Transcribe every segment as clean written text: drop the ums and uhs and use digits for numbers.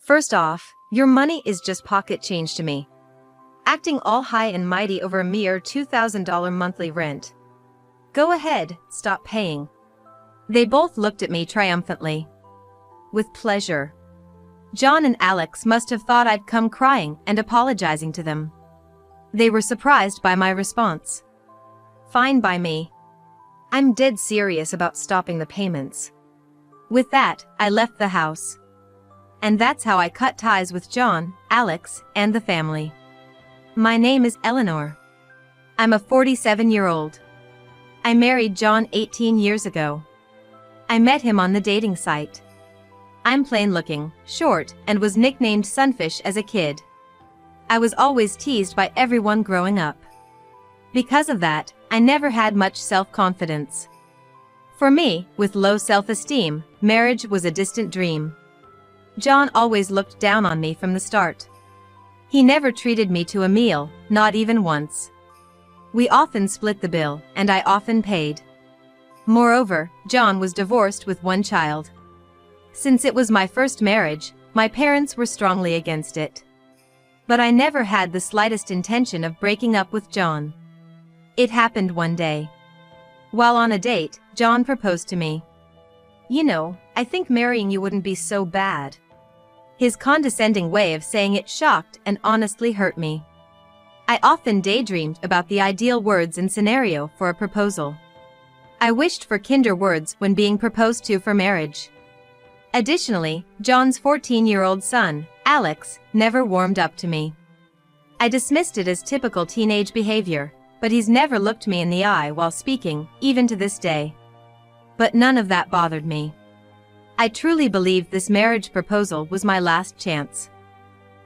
First off, your money is just pocket change to me. Acting all high and mighty over a mere $2,000 monthly rent. Go ahead, stop paying. They both looked at me triumphantly. With pleasure. John and Alex must have thought I'd come crying and apologizing to them. They were surprised by my response. Fine by me. I'm dead serious about stopping the payments. With that, I left the house. And that's how I cut ties with John, Alex, and the family. My name is Eleanor. I'm a 47-year-old. I married John 18 years ago. I met him on the dating site. I'm plain-looking, short, and was nicknamed Sunfish as a kid. I was always teased by everyone growing up. Because of that, I never had much self-confidence. For me, with low self-esteem, marriage was a distant dream. John always looked down on me from the start. He never treated me to a meal, not even once. We often split the bill, and I often paid. Moreover, John was divorced with one child. Since it was my first marriage, my parents were strongly against it. But I never had the slightest intention of breaking up with John. It happened one day. While on a date, John proposed to me. You know, I think marrying you wouldn't be so bad. His condescending way of saying it shocked and honestly hurt me. I often daydreamed about the ideal words and scenario for a proposal. I wished for kinder words when being proposed to for marriage. Additionally, John's 14-year-old son, Alex, never warmed up to me. I dismissed it as typical teenage behavior, but he's never looked me in the eye while speaking, even to this day. But none of that bothered me. I truly believed this marriage proposal was my last chance.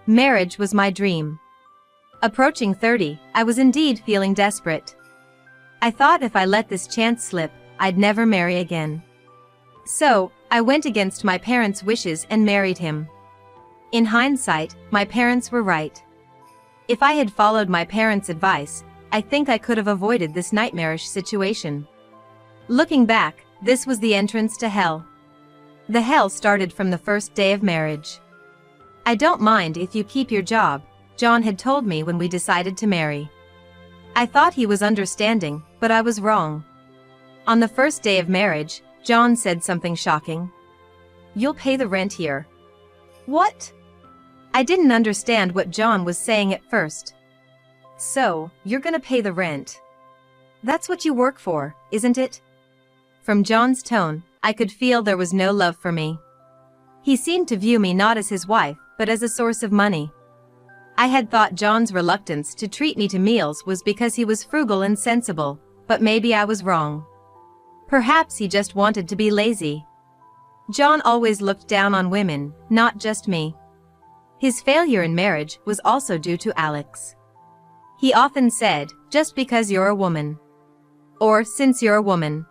Marriage was my dream. Approaching 30, I was indeed feeling desperate. I thought if I let this chance slip, I'd never marry again. So, I went against my parents' wishes and married him. In hindsight, my parents were right. If I had followed my parents' advice, I think I could have avoided this nightmarish situation. Looking back, this was the entrance to hell. The hell started from the first day of marriage. I don't mind if you keep your job, John had told me when we decided to marry. I thought he was understanding, but I was wrong. On the first day of marriage, John said something shocking. You'll pay the rent here. What? I didn't understand what John was saying at first. So, you're gonna pay the rent. That's what you work for, isn't it? From John's tone, I could feel there was no love for me. He seemed to view me not as his wife, but as a source of money. I had thought John's reluctance to treat me to meals was because he was frugal and sensible, but maybe I was wrong. Perhaps he just wanted to be lazy. John always looked down on women, not just me. His failure in marriage was also due to Alex. He often said, just because you're a woman. Or, since you're a woman.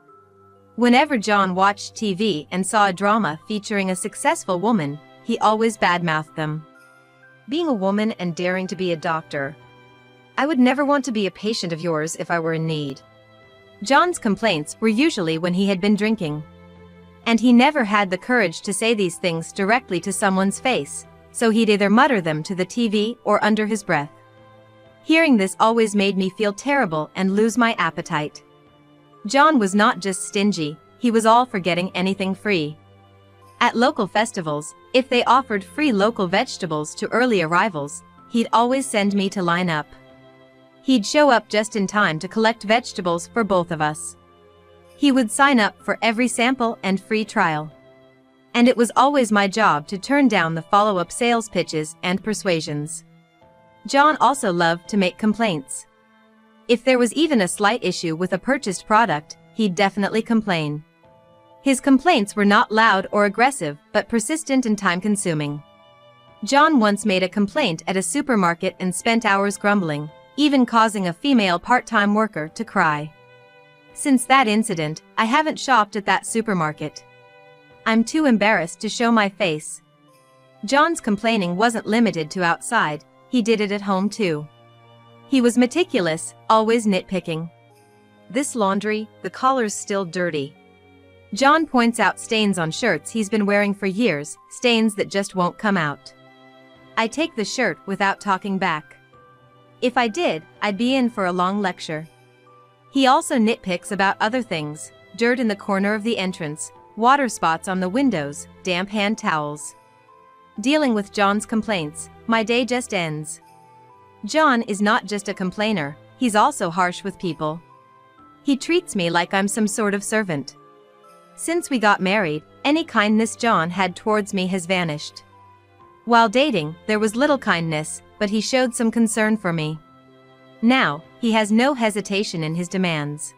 Whenever John watched TV and saw a drama featuring a successful woman, he always badmouthed them. Being a woman and daring to be a doctor. I would never want to be a patient of yours if I were in need. John's complaints were usually when he had been drinking. And he never had the courage to say these things directly to someone's face, so he'd either mutter them to the TV or under his breath. Hearing this always made me feel terrible and lose my appetite. John was not just stingy, he was all for getting anything free. At local festivals, if they offered free local vegetables to early arrivals, he'd always send me to line up. He'd show up just in time to collect vegetables for both of us. He would sign up for every sample and free trial. And it was always my job to turn down the follow-up sales pitches and persuasions. John also loved to make complaints. If there was even a slight issue with a purchased product, he'd definitely complain. His complaints were not loud or aggressive, but persistent and time-consuming. John once made a complaint at a supermarket and spent hours grumbling, even causing a female part-time worker to cry. Since that incident, I haven't shopped at that supermarket. I'm too embarrassed to show my face. John's complaining wasn't limited to outside, he did it at home too. He was meticulous, always nitpicking. This laundry, the collar's still dirty. John points out stains on shirts he's been wearing for years, stains that just won't come out. I take the shirt without talking back. If I did, I'd be in for a long lecture. He also nitpicks about other things: dirt in the corner of the entrance, water spots on the windows, damp hand towels. Dealing with John's complaints, my day just ends. John is not just a complainer, he's also harsh with people. He treats me like I'm some sort of servant. Since we got married, any kindness John had towards me has vanished. While dating, there was little kindness, but he showed some concern for me. Now, he has no hesitation in his demands.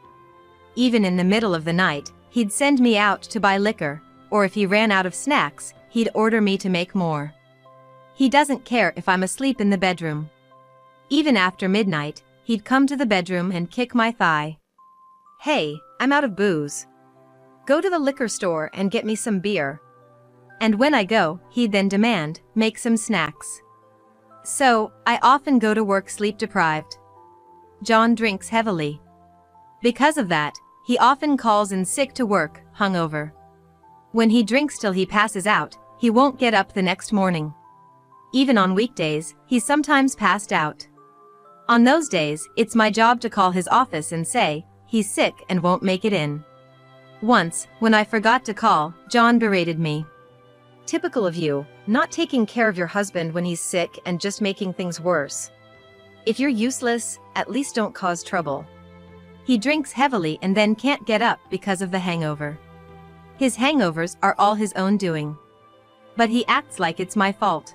Even in the middle of the night, he'd send me out to buy liquor, or if he ran out of snacks, he'd order me to make more. He doesn't care if I'm asleep in the bedroom. Even after midnight, he'd come to the bedroom and kick my thigh. "Hey, I'm out of booze. Go to the liquor store and get me some beer." And when I go, he'd then demand, "Make some snacks." So, I often go to work sleep-deprived. John drinks heavily. Because of that, he often calls in sick to work, hungover. When he drinks till he passes out, he won't get up the next morning. Even on weekdays, he's sometimes passed out. On those days, it's my job to call his office and say, he's sick and won't make it in. Once, when I forgot to call, John berated me. "Typical of you, not taking care of your husband when he's sick and just making things worse. If you're useless, at least don't cause trouble." He drinks heavily and then can't get up because of the hangover. His hangovers are all his own doing. But he acts like it's my fault.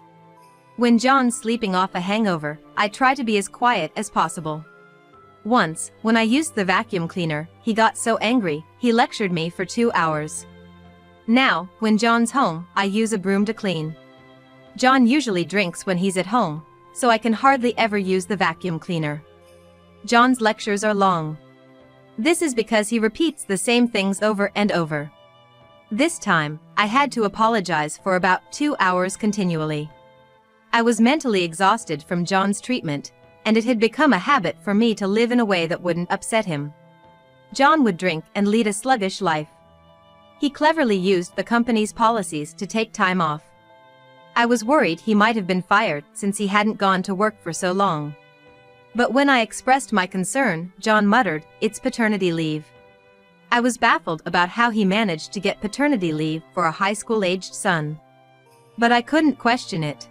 When John's sleeping off a hangover, I try to be as quiet as possible. Once, when I used the vacuum cleaner, he got so angry, he lectured me for 2 hours. Now, when John's home, I use a broom to clean. John usually drinks when he's at home, so I can hardly ever use the vacuum cleaner. John's lectures are long. This is because he repeats the same things over and over. This time, I had to apologize for about 2 hours continually. I was mentally exhausted from John's treatment, and it had become a habit for me to live in a way that wouldn't upset him. John would drink and lead a sluggish life. He cleverly used the company's policies to take time off. I was worried he might have been fired since he hadn't gone to work for so long. But when I expressed my concern, John muttered, "It's paternity leave." I was baffled about how he managed to get paternity leave for a high school-aged son. But I couldn't question it.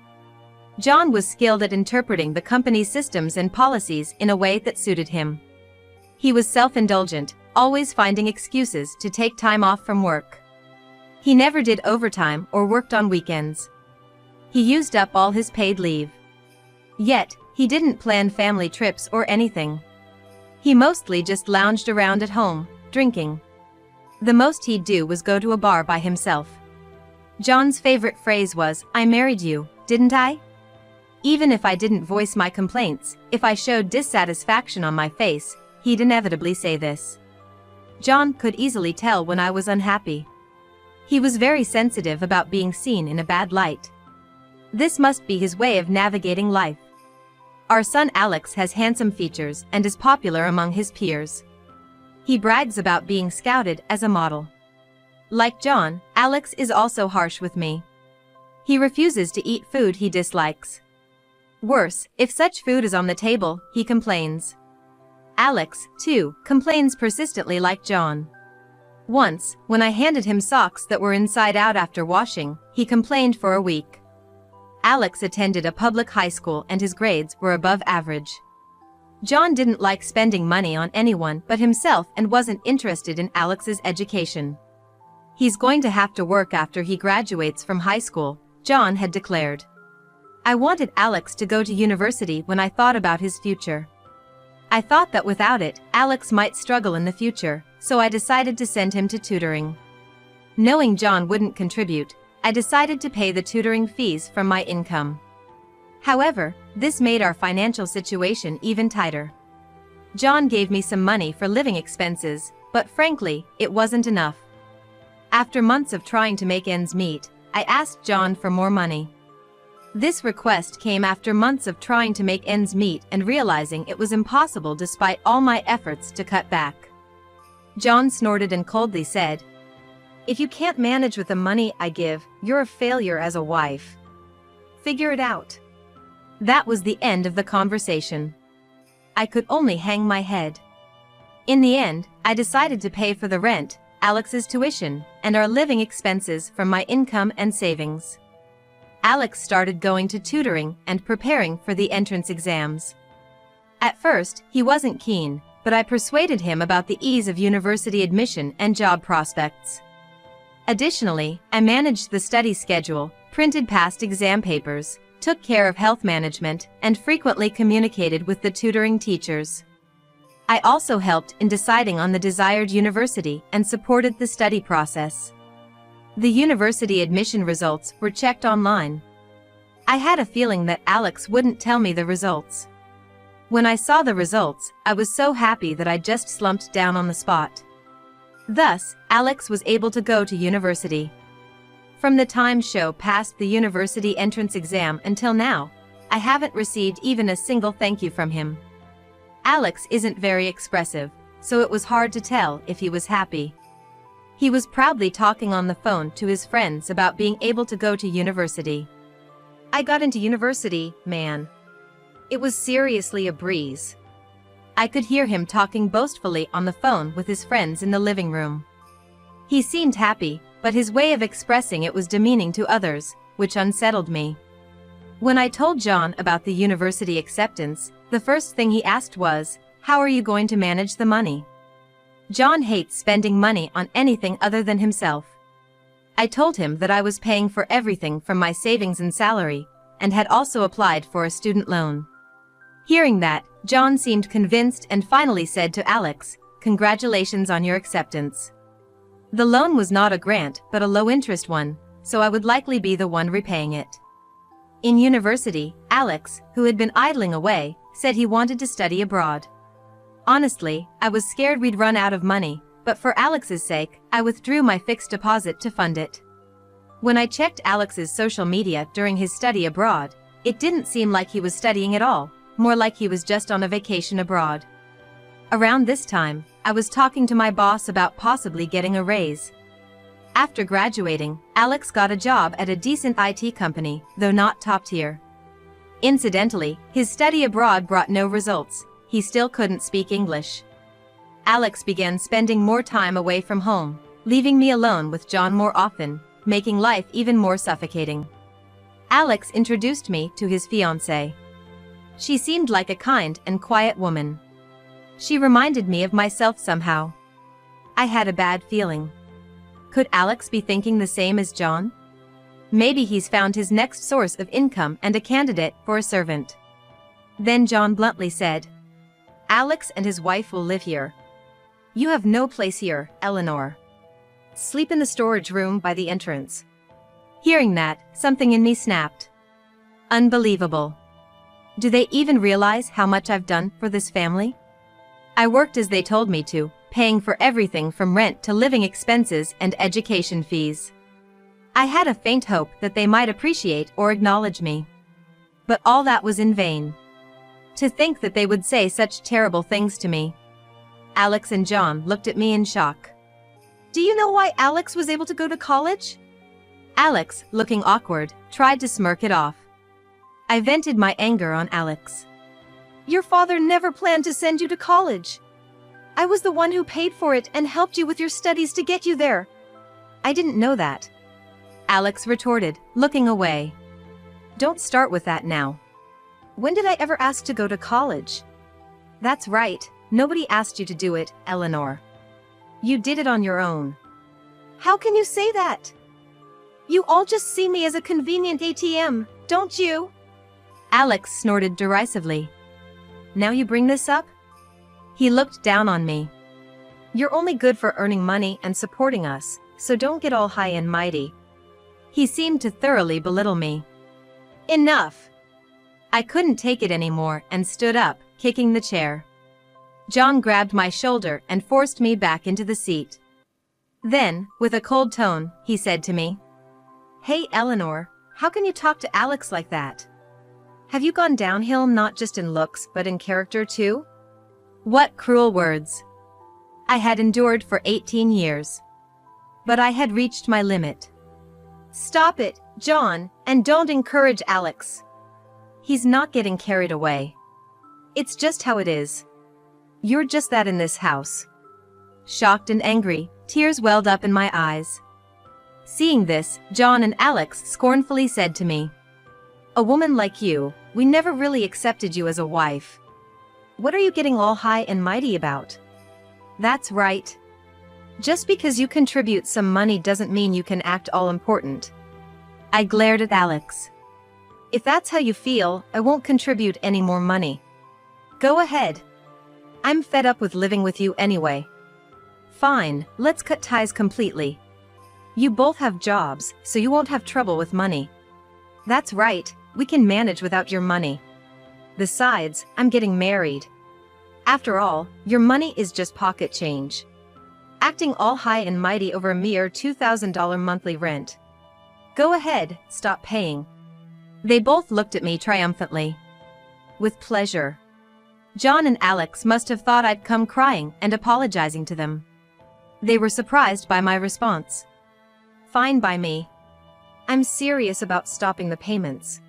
John was skilled at interpreting the company's systems and policies in a way that suited him. He was self-indulgent, always finding excuses to take time off from work. He never did overtime or worked on weekends. He used up all his paid leave. Yet, he didn't plan family trips or anything. He mostly just lounged around at home, drinking. The most he'd do was go to a bar by himself. John's favorite phrase was, "I married you, didn't I?" Even if I didn't voice my complaints, if I showed dissatisfaction on my face, he'd inevitably say this. John could easily tell when I was unhappy. He was very sensitive about being seen in a bad light. This must be his way of navigating life. Our son Alex has handsome features and is popular among his peers. He brags about being scouted as a model. Like John, Alex is also harsh with me. He refuses to eat food he dislikes. Worse, if such food is on the table, he complains. Alex, too, complains persistently like John. Once, when I handed him socks that were inside out after washing, he complained for a week. Alex attended a public high school and his grades were above average. John didn't like spending money on anyone but himself and wasn't interested in Alex's education. He's going to have to work after he graduates from high school, John had declared. I wanted Alex to go to university when I thought about his future. I thought that without it, Alex might struggle in the future, so I decided to send him to tutoring. Knowing John wouldn't contribute, I decided to pay the tutoring fees from my income. However, this made our financial situation even tighter. John gave me some money for living expenses, but frankly, it wasn't enough. After months of trying to make ends meet, I asked John for more money. This request came after months of trying to make ends meet and realizing it was impossible despite all my efforts to cut back. John snorted and coldly said, "If you can't manage with the money I give, you're a failure as a wife. Figure it out." That was the end of the conversation. I could only hang my head. In the end, I decided to pay for the rent, Alex's tuition, and our living expenses from my income and savings. Alex started going to tutoring and preparing for the entrance exams. At first, he wasn't keen, but I persuaded him about the ease of university admission and job prospects. Additionally, I managed the study schedule, printed past exam papers, took care of health management, and frequently communicated with the tutoring teachers. I also helped in deciding on the desired university and supported the study process. The university admission results were checked online. I had a feeling that Alex wouldn't tell me the results. When I saw the results, I was so happy that I just slumped down on the spot. Thus, Alex was able to go to university. From the time Show passed the university entrance exam until now, I haven't received even a single thank you from him. Alex isn't very expressive, so it was hard to tell if he was happy. He was proudly talking on the phone to his friends about being able to go to university. I got into university, man. It was seriously a breeze. I could hear him talking boastfully on the phone with his friends in the living room. He seemed happy, but his way of expressing it was demeaning to others, which unsettled me. When I told John about the university acceptance, the first thing he asked was, "How are you going to manage the money?" John hates spending money on anything other than himself. I told him that I was paying for everything from my savings and salary, and had also applied for a student loan. Hearing that, John seemed convinced and finally said to Alex, "Congratulations on your acceptance." The loan was not a grant but a low-interest one, so I would likely be the one repaying it. In university, Alex, who had been idling away, said he wanted to study abroad. Honestly, I was scared we'd run out of money, but for Alex's sake, I withdrew my fixed deposit to fund it. When I checked Alex's social media during his study abroad, it didn't seem like he was studying at all, more like he was just on a vacation abroad. Around this time, I was talking to my boss about possibly getting a raise. After graduating, Alex got a job at a decent IT company, though not top tier. Incidentally, his study abroad brought no results. He still couldn't speak English. Alex began spending more time away from home, leaving me alone with John more often, making life even more suffocating. Alex introduced me to his fiancée. She seemed like a kind and quiet woman. She reminded me of myself somehow. I had a bad feeling. Could Alex be thinking the same as John? Maybe he's found his next source of income and a candidate for a servant. Then John bluntly said, "Alex and his wife will live here. You have no place here, Eleanor. Sleep in the storage room by the entrance." Hearing that, something in me snapped. Unbelievable. Do they even realize how much I've done for this family? I worked as they told me to, paying for everything from rent to living expenses and education fees. I had a faint hope that they might appreciate or acknowledge me. But all that was in vain. To think that they would say such terrible things to me. Alex and John looked at me in shock. "Do you know why Alex was able to go to college?" Alex, looking awkward, tried to smirk it off. I vented my anger on Alex. "Your father never planned to send you to college. I was the one who paid for it and helped you with your studies to get you there." "I didn't know that," Alex retorted, looking away. "Don't start with that now. When did I ever ask to go to college?" "That's right, nobody asked you to do it, Eleanor. You did it on your own." "How can you say that? You all just see me as a convenient ATM, don't you?" Alex snorted derisively. "Now you bring this up?" He looked down on me. "You're only good for earning money and supporting us, so don't get all high and mighty." He seemed to thoroughly belittle me. "Enough!" I couldn't take it anymore and stood up, kicking the chair. John grabbed my shoulder and forced me back into the seat. Then, with a cold tone, he said to me, "Hey Eleanor, how can you talk to Alex like that? Have you gone downhill not just in looks but in character too?" What cruel words. I had endured for 18 years. But I had reached my limit. "Stop it, John, and don't encourage Alex. He's not getting carried away. It's just how it is. You're just that in this house. Shocked and angry, tears welled up in my eyes. Seeing this, John and Alex scornfully said to me, "A woman like you, we never really accepted you as a wife. What are you getting all high and mighty about?" That's right. Just because you contribute some money doesn't mean you can act all important. I glared at Alex. If that's how you feel, I won't contribute any more money. Go ahead. I'm fed up with living with you anyway. Fine, let's cut ties completely. You both have jobs, so you won't have trouble with money. That's right, we can manage without your money. Besides, I'm getting married. After all, your money is just pocket change. Acting all high and mighty over a mere $2,000 monthly rent. Go ahead, stop paying. They both looked at me triumphantly. With pleasure. John and Alex must have thought I'd come crying and apologizing to them. They were surprised by my response. Fine by me. I'm serious about stopping the payments.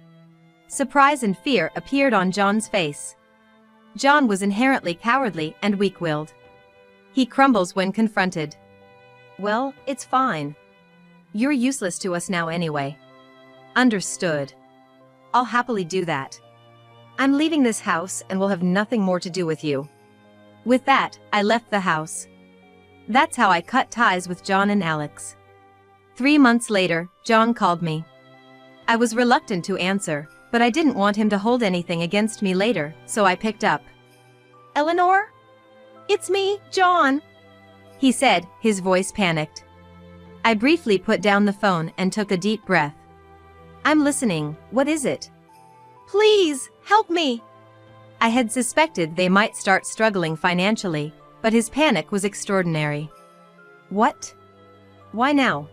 Surprise and fear appeared on John's face. John was inherently cowardly and weak-willed. He crumbles when confronted. Well, it's fine. You're useless to us now anyway. Understood. I'll happily do that. I'm leaving this house and will have nothing more to do with you. With that, I left the house. That's how I cut ties with John and Alex. 3 months later, John called me. I was reluctant to answer, but I didn't want him to hold anything against me later, so I picked up. "Eleanor? It's me, John," he said, his voice panicked. I briefly put down the phone and took a deep breath. "I'm listening, what is it?" "Please, help me." I had suspected they might start struggling financially, but his panic was extraordinary. "What? Why now?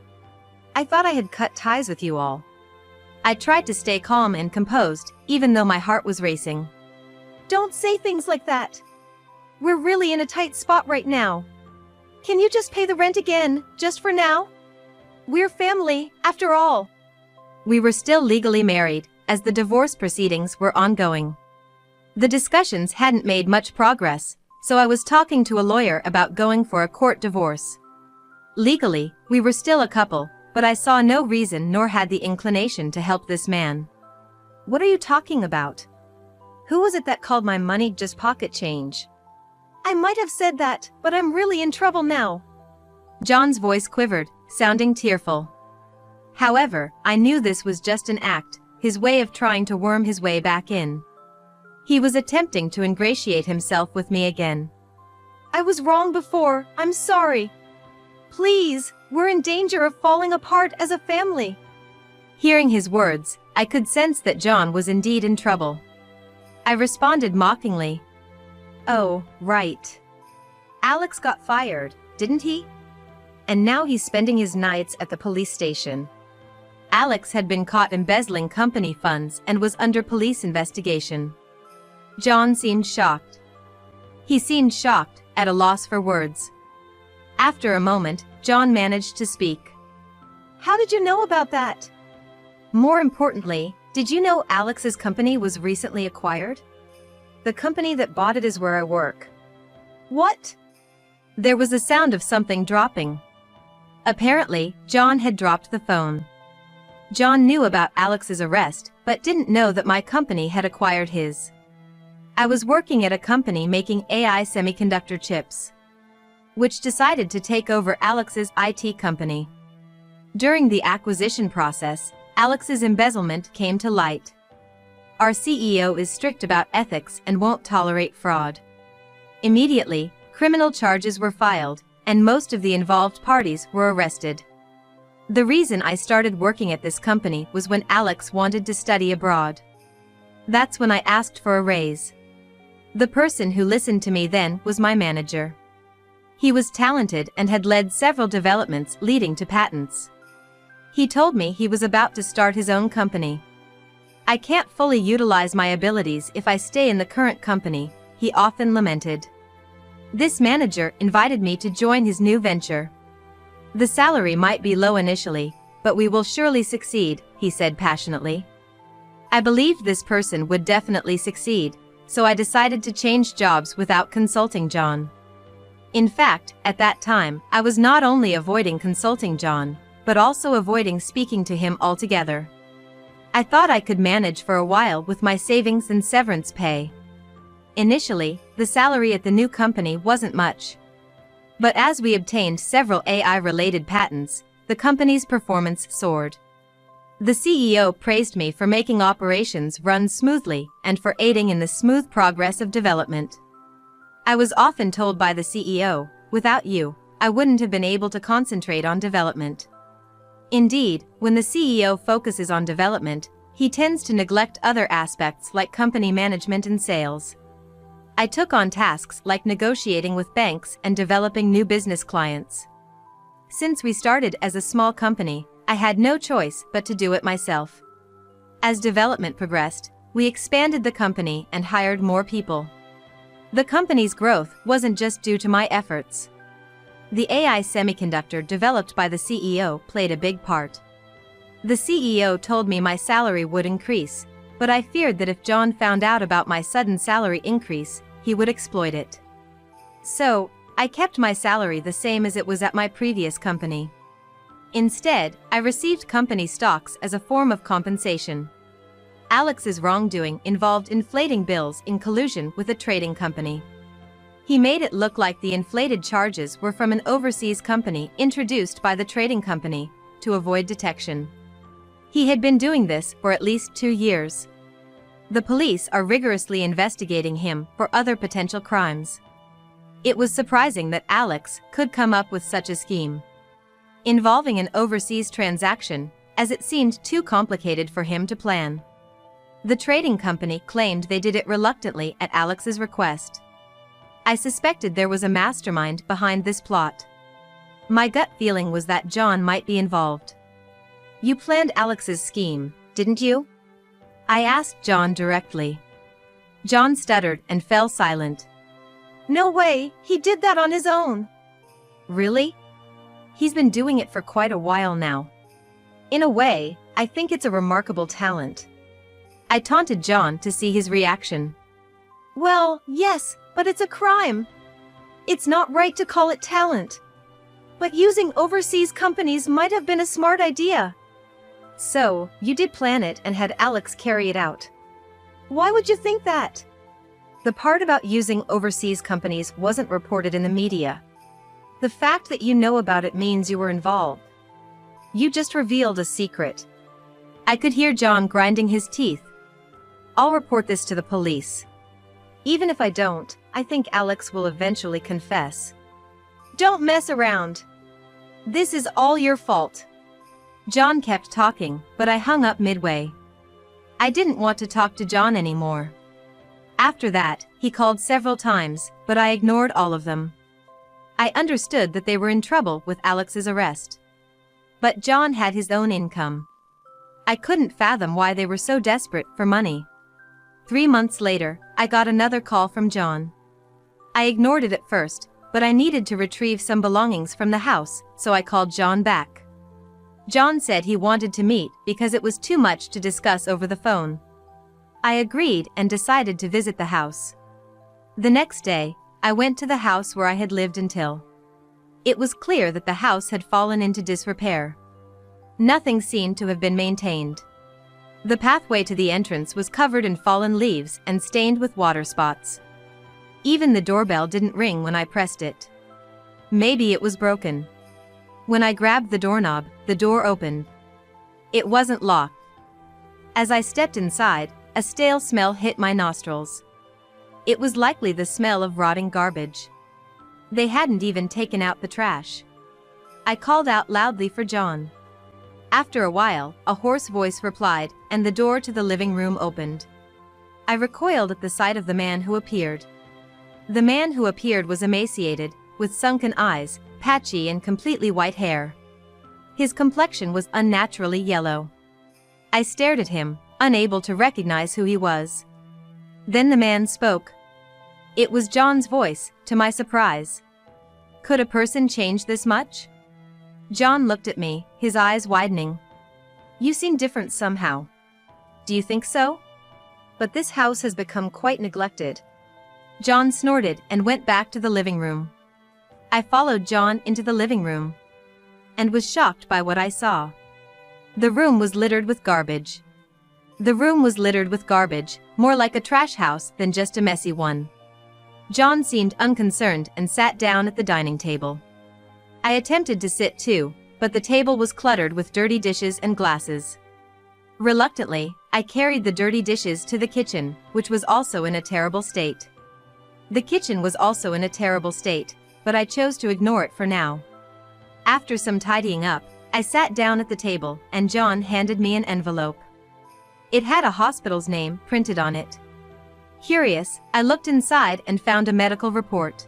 I thought I had cut ties with you all." I tried to stay calm and composed, even though my heart was racing. "Don't say things like that. We're really in a tight spot right now. Can you just pay the rent again, just for now? We're family, after all." We were still legally married, as the divorce proceedings were ongoing. The discussions hadn't made much progress, so I was talking to a lawyer about going for a court divorce. Legally, we were still a couple, but I saw no reason nor had the inclination to help this man. "What are you talking about? Who was it that called my money just pocket change?" "I might have said that, but I'm really in trouble now." John's voice quivered, sounding tearful. However, I knew this was just an act, his way of trying to worm his way back in. He was attempting to ingratiate himself with me again. "I was wrong before, I'm sorry. Please, we're in danger of falling apart as a family." Hearing his words, I could sense that John was indeed in trouble. I responded mockingly. "Oh, right. Alex got fired, didn't he? And now he's spending his nights at the police station." Alex had been caught embezzling company funds and was under police investigation. John seemed shocked. He seemed shocked, at a loss for words. After a moment, John managed to speak. "How did you know about that? More importantly, did you know Alex's company was recently acquired? The company that bought it is where I work." "What?" There was a sound of something dropping. Apparently, John had dropped the phone. John knew about Alex's arrest, but didn't know that my company had acquired his. I was working at a company making AI semiconductor chips, which decided to take over Alex's IT company. During the acquisition process, Alex's embezzlement came to light. Our CEO is strict about ethics and won't tolerate fraud. Immediately, criminal charges were filed, and most of the involved parties were arrested. The reason I started working at this company was when Alex wanted to study abroad. That's when I asked for a raise. The person who listened to me then was my manager. He was talented and had led several developments leading to patents. He told me he was about to start his own company. "I can't fully utilize my abilities if I stay in the current company," he often lamented. This manager invited me to join his new venture. "The salary might be low initially, but we will surely succeed," he said passionately. I believed this person would definitely succeed, so I decided to change jobs without consulting John. In fact, at that time, I was not only avoiding consulting John, but also avoiding speaking to him altogether. I thought I could manage for a while with my savings and severance pay. Initially, the salary at the new company wasn't much. But as we obtained several AI-related patents, the company's performance soared. The CEO praised me for making operations run smoothly and for aiding in the smooth progress of development. I was often told by the CEO, "Without you, I wouldn't have been able to concentrate on development." Indeed, when the CEO focuses on development, he tends to neglect other aspects like company management and sales. I took on tasks like negotiating with banks and developing new business clients. Since we started as a small company, I had no choice but to do it myself. As development progressed, we expanded the company and hired more people. The company's growth wasn't just due to my efforts. The AI semiconductor developed by the CEO played a big part. The CEO told me my salary would increase, but I feared that if John found out about my sudden salary increase, he would exploit it. So, I kept my salary the same as it was at my previous company. Instead, I received company stocks as a form of compensation. Alex's wrongdoing involved inflating bills in collusion with a trading company. He made it look like the inflated charges were from an overseas company introduced by the trading company to avoid detection. He had been doing this for at least 2 years. The police are rigorously investigating him for other potential crimes. It was surprising that Alex could come up with such a scheme involving an overseas transaction, as it seemed too complicated for him to plan. The trading company claimed they did it reluctantly at Alex's request. I suspected there was a mastermind behind this plot. My gut feeling was that John might be involved. "You planned Alex's scheme, didn't you?" I asked John directly. John stuttered and fell silent. "No way, he did that on his own." "Really? He's been doing it for quite a while now. In a way, I think it's a remarkable talent." I taunted John to see his reaction. "Well, yes, but it's a crime. It's not right to call it talent. But using overseas companies might have been a smart idea." "So, you did plan it and had Alex carry it out." "Why would you think that?" "The part about using overseas companies wasn't reported in the media. The fact that you know about it means you were involved. You just revealed a secret." I could hear John grinding his teeth. "I'll report this to the police. Even if I don't, I think Alex will eventually confess." "Don't mess around. This is all your fault." John kept talking, but I hung up midway. I didn't want to talk to John anymore. After that, he called several times, but I ignored all of them. I understood that they were in trouble with Alex's arrest. But John had his own income. I couldn't fathom why they were so desperate for money. 3 months later, I got another call from John. I ignored it at first, but I needed to retrieve some belongings from the house, so I called John back. John said he wanted to meet because it was too much to discuss over the phone. I agreed and decided to visit the house. The next day, I went to the house where I had lived until. It was clear that the house had fallen into disrepair. Nothing seemed to have been maintained. The pathway to the entrance was covered in fallen leaves and stained with water spots. Even the doorbell didn't ring when I pressed it. Maybe it was broken. When I grabbed the doorknob, the door opened. It wasn't locked. As I stepped inside, a stale smell hit my nostrils. It was likely the smell of rotting garbage. They hadn't even taken out the trash. I called out loudly for John. After a while, a hoarse voice replied, and the door to the living room opened. I recoiled at the sight of the man who appeared. The man who appeared was emaciated, with sunken eyes, patchy and completely white hair. His complexion was unnaturally yellow. I stared at him, unable to recognize who he was. Then the man spoke. It was John's voice, to my surprise. Could a person change this much? John looked at me, his eyes widening. You seem different somehow. Do you think so? But this house has become quite neglected. John snorted and went back to the living room. I followed John into the living room and was shocked by what I saw. The room was littered with garbage. The room was littered with garbage, more like a trash house than just a messy one. John seemed unconcerned and sat down at the dining table. I attempted to sit too, but the table was cluttered with dirty dishes and glasses. Reluctantly, I carried the dirty dishes to the kitchen, which was also in a terrible state. The kitchen was also in a terrible state, but I chose to ignore it for now. After some tidying up, I sat down at the table and John handed me an envelope. It had a hospital's name printed on it. Curious, I looked inside and found a medical report.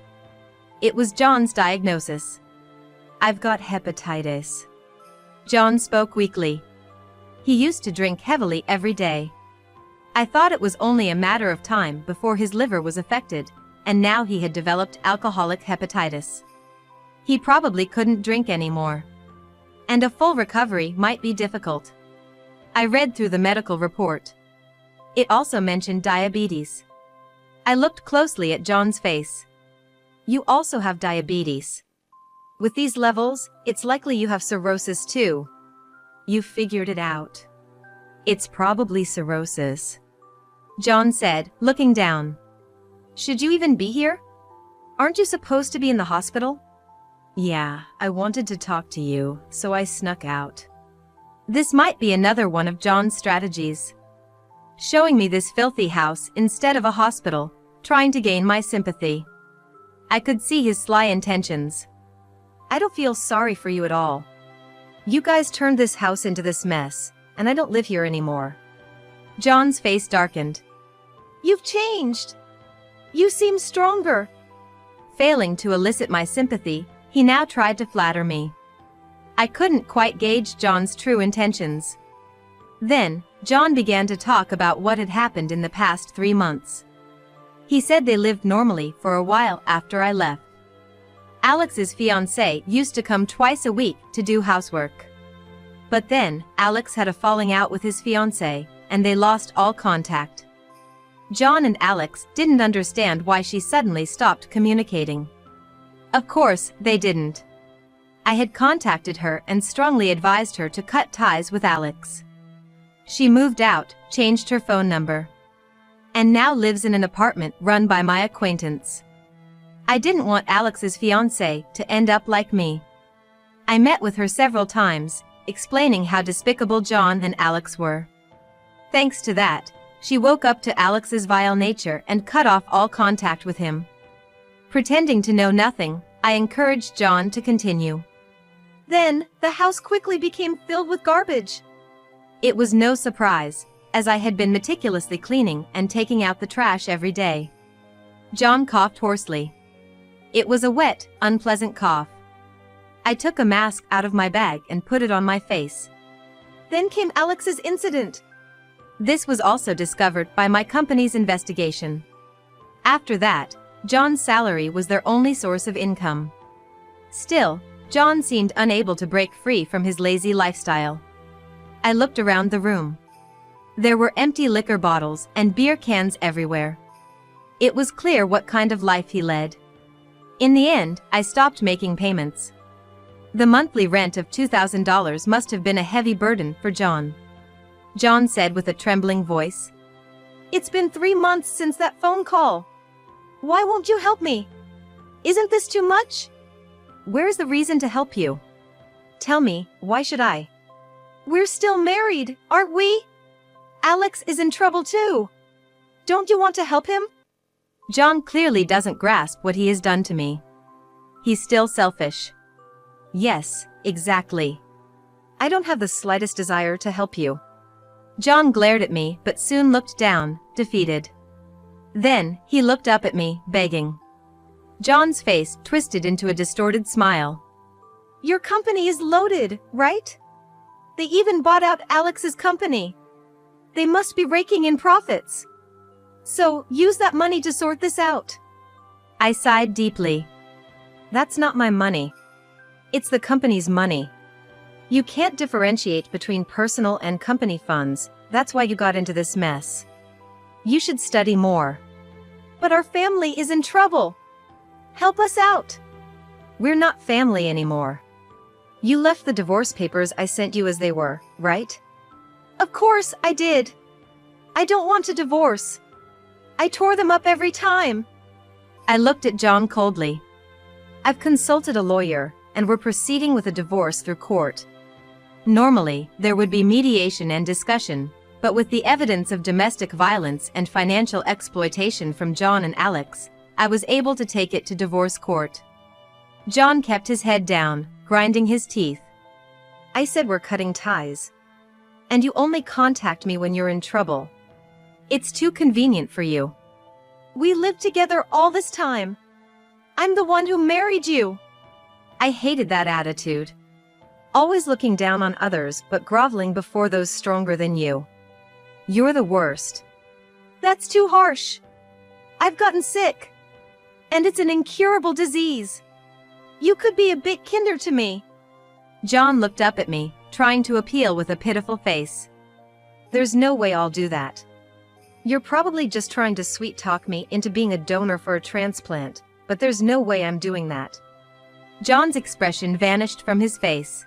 It was John's diagnosis. I've got hepatitis. John spoke weakly. He used to drink heavily every day. I thought it was only a matter of time before his liver was affected, and now he had developed alcoholic hepatitis. He probably couldn't drink anymore. And a full recovery might be difficult. I read through the medical report. It also mentioned diabetes. I looked closely at John's face. You also have diabetes. With these levels, it's likely you have cirrhosis too. You figured it out. It's probably cirrhosis. John said, looking down. Should you even be here? Aren't you supposed to be in the hospital? Yeah, I wanted to talk to you, so I snuck out. This might be another one of John's strategies. Showing me this filthy house instead of a hospital, trying to gain my sympathy. I could see his sly intentions. I don't feel sorry for you at all. You guys turned this house into this mess, and I don't live here anymore. John's face darkened. You've changed. You seem stronger. Failing to elicit my sympathy, he now tried to flatter me. I couldn't quite gauge John's true intentions. Then, John began to talk about what had happened in the past 3 months. He said they lived normally for a while after I left. Alex's fiancée used to come twice a week to do housework. But then, Alex had a falling out with his fiancée, and they lost all contact. John and Alex didn't understand why she suddenly stopped communicating. Of course, they didn't. I had contacted her and strongly advised her to cut ties with Alex. She moved out, changed her phone number, and now lives in an apartment run by my acquaintance. I didn't want Alex's fiancé to end up like me. I met with her several times, explaining how despicable John and Alex were. Thanks to that, she woke up to Alex's vile nature and cut off all contact with him. Pretending to know nothing, I encouraged John to continue. Then, the house quickly became filled with garbage. It was no surprise, as I had been meticulously cleaning and taking out the trash every day. John coughed hoarsely. It was a wet, unpleasant cough. I took a mask out of my bag and put it on my face. Then came Alex's incident. This was also discovered by my company's investigation. After that, John's salary was their only source of income. Still, John seemed unable to break free from his lazy lifestyle. I looked around the room. There were empty liquor bottles and beer cans everywhere. It was clear what kind of life he led. In the end, I stopped making payments. The monthly rent of $2,000 must have been a heavy burden for John. John said with a trembling voice. It's been 3 months since that phone call. Why won't you help me? Isn't this too much? Where's the reason to help you? Tell me, why should I? We're still married, aren't we? Alex is in trouble too. Don't you want to help him? John clearly doesn't grasp what he has done to me. He's still selfish. Yes, exactly. I don't have the slightest desire to help you. John glared at me but soon looked down, defeated. Then, he looked up at me, begging. John's face twisted into a distorted smile. Your company is loaded, right? They even bought out Alex's company. They must be raking in profits. So, use that money to sort this out. I sighed deeply. That's not my money. It's the company's money. You can't differentiate between personal and company funds, That's why you got into this mess. You should study more. But our family is in trouble. Help us out. We're not family anymore. You left the divorce papers I sent you as they were, right? Of course I did. I don't want a divorce. I tore them up every time. I looked at John coldly. I've consulted a lawyer, and we're proceeding with a divorce through court. Normally, there would be mediation and discussion, but with the evidence of domestic violence and financial exploitation from John and Alex, I was able to take it to divorce court. John kept his head down, grinding his teeth. I said we're cutting ties. And you only contact me when you're in trouble. It's too convenient for you. We lived together all this time. I'm the one who married you. I hated that attitude. Always looking down on others but groveling before those stronger than you. You're the worst. That's too harsh. I've gotten sick. And it's an incurable disease. You could be a bit kinder to me. John looked up at me, trying to appeal with a pitiful face. There's no way I'll do that. You're probably just trying to sweet-talk me into being a donor for a transplant, but there's no way I'm doing that. John's expression vanished from his face.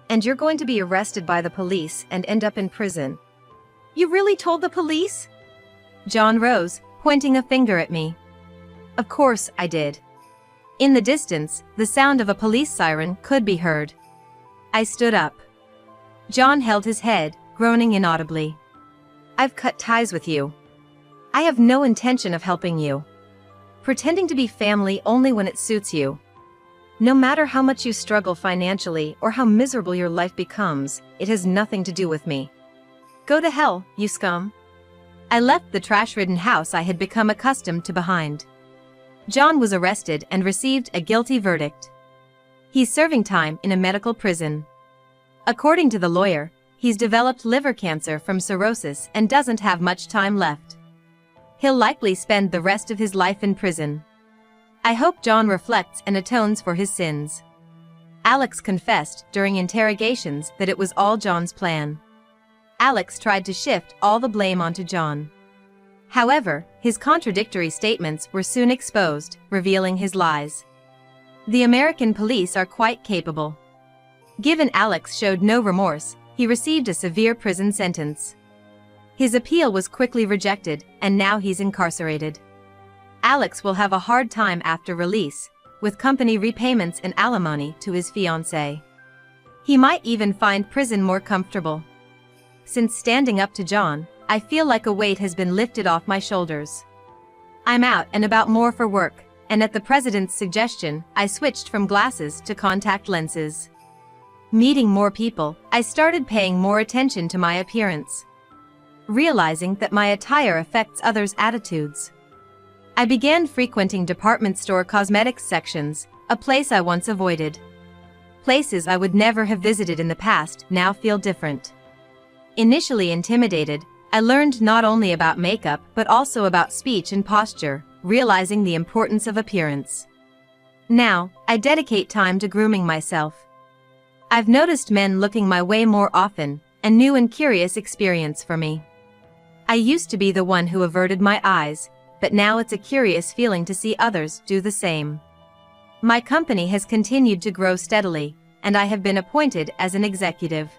And you're going to be arrested by the police and end up in prison. You really told the police? John rose, pointing a finger at me. Of course I did. In the distance, the sound of a police siren could be heard. I stood up. John held his head, groaning inaudibly. I've cut ties with you. I have no intention of helping you. Pretending to be family only when it suits you. No matter how much you struggle financially or how miserable your life becomes, it has nothing to do with me. Go to hell, you scum. I left the trash-ridden house I had become accustomed to behind. John was arrested and received a guilty verdict. He's serving time in a medical prison. According to the lawyer, he's developed liver cancer from cirrhosis and doesn't have much time left. He'll likely spend the rest of his life in prison. I hope John reflects and atones for his sins. Alex confessed during interrogations that it was all John's plan. Alex tried to shift all the blame onto John. However, his contradictory statements were soon exposed, revealing his lies. The American police are quite capable. Given Alex showed no remorse, he received a severe prison sentence. His appeal was quickly rejected, and now he's incarcerated. Alex will have a hard time after release, with company repayments and alimony to his fiancée. He might even find prison more comfortable. Since standing up to John, I feel like a weight has been lifted off my shoulders. I'm out and about more for work, and at the president's suggestion, I switched from glasses to contact lenses. Meeting more people, I started paying more attention to my appearance. Realizing that my attire affects others' attitudes. I began frequenting department store cosmetics sections, a place I once avoided. Places I would never have visited in the past now feel different. Initially intimidated, I learned not only about makeup but also about speech and posture, realizing the importance of appearance. Now, I dedicate time to grooming myself. I've noticed men looking my way more often, a new and curious experience for me. I used to be the one who averted my eyes, but now it's a curious feeling to see others do the same. My company has continued to grow steadily, and I have been appointed as an executive.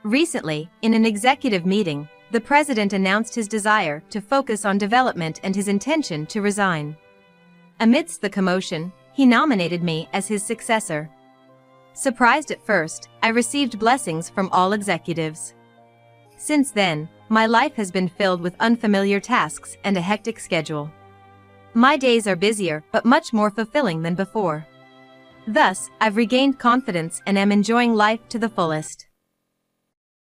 Recently, in an executive meeting, the president announced his desire to focus on development and his intention to resign. Amidst the commotion, he nominated me as his successor. Surprised at first, I received blessings from all executives. Since then, my life has been filled with unfamiliar tasks and a hectic schedule. My days are busier but much more fulfilling than before. Thus, I've regained confidence and am enjoying life to the fullest.